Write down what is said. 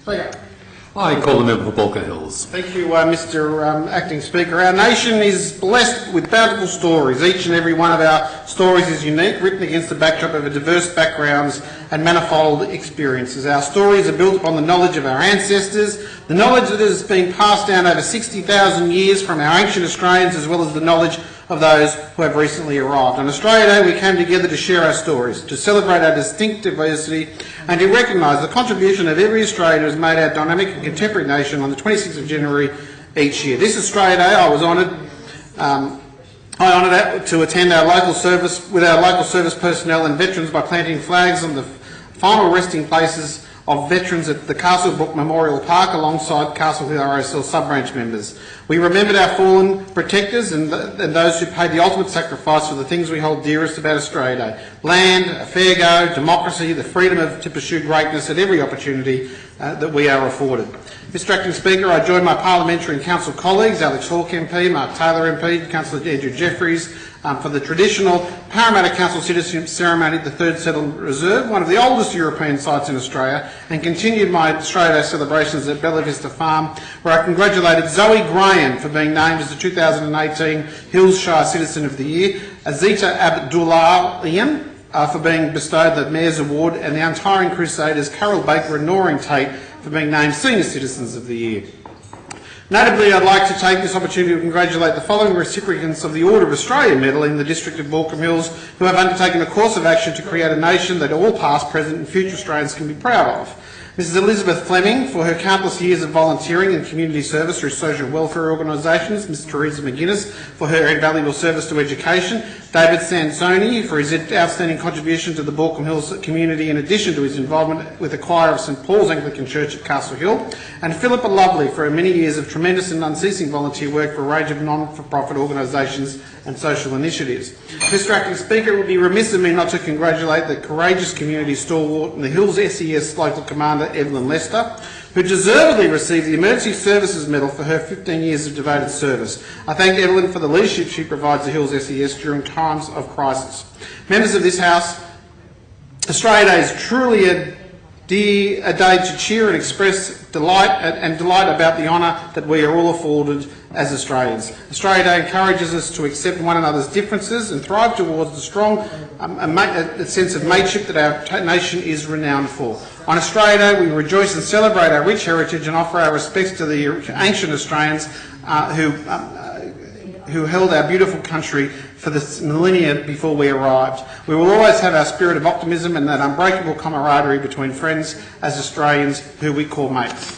Speaker. I call the member for Bulker Hills. Thank you, Mr Acting Speaker. Our nation is blessed with bountiful stories. Each and every one of our stories is unique, written against the backdrop of diverse backgrounds and manifold experiences. Our stories are built upon the knowledge of our ancestors, the knowledge that has been passed down over 60,000 years from our ancient Australians, as well as the knowledge of those who have recently arrived. On Australia Day, we came together to share our stories, to celebrate our distinct diversity and to recognise the contribution of every Australian who has made our dynamic and contemporary nation on the 26th of January each year. This Australia Day, I was honoured to attend our local service with our local service personnel and veterans by planting flags on the final resting places of veterans at the Castlebrook Memorial Park alongside Castle Hill RSL sub-branch members. We remembered our fallen protectors and those who paid the ultimate sacrifice for the things we hold dearest about Australia Day: land, a fair go, democracy, the freedom to pursue greatness at every opportunity that we are afforded. Mr Acting Speaker, I join my parliamentary and council colleagues, Alex Hawke MP, Mark Taylor MP, Councillor Andrew Jeffries, for the traditional Parramatta Council Citizenship Ceremony at the 3rd Settlement Reserve, one of the oldest European sites in Australia, and continued my Australia Day celebrations at Bella Vista Farm, where I congratulated Zoe Graham for being named as the 2018 Hills Shire Citizen of the Year, Azita Abdullahian for being bestowed the Mayor's Award, and the Untiring Crusaders Carol Baker and Noreen Tate for being named Senior Citizens of the Year. Notably, I'd like to take this opportunity to congratulate the following recipients of the Order of Australia Medal in the District of Baulkham Hills, who have undertaken a course of action to create a nation that all past, present and future Australians can be proud of. Mrs Elizabeth Fleming for her countless years of volunteering and community service through social welfare organisations, Ms Teresa McGuinness for her invaluable service to education, David Sansoni for his outstanding contribution to the Baulkham Hills community in addition to his involvement with the choir of St Paul's Anglican Church at Castle Hill, and Philippa Lovely for her many years of tremendous and unceasing volunteer work for a range of non-for-profit organisations and social initiatives. Mr Acting Speaker, it would be remiss of me not to congratulate the courageous community stalwart and the Hills SES local commander Evelyn Lester, who deservedly received the Emergency Services Medal for her 15 years of devoted service. I thank Evelyn for the leadership she provides the Hills SES during times of crisis. Members of this House, Australia Day is truly a day to cheer and express delight about the honour that we are all afforded as Australians. Australia Day encourages us to accept one another's differences and thrive towards the strong a sense of mateship that our nation is renowned for. On Australia Day, we rejoice and celebrate our rich heritage and offer our respects to the ancient Australians who held our beautiful country for the millennia before we arrived. We will always have our spirit of optimism and that unbreakable camaraderie between friends as Australians who we call mates.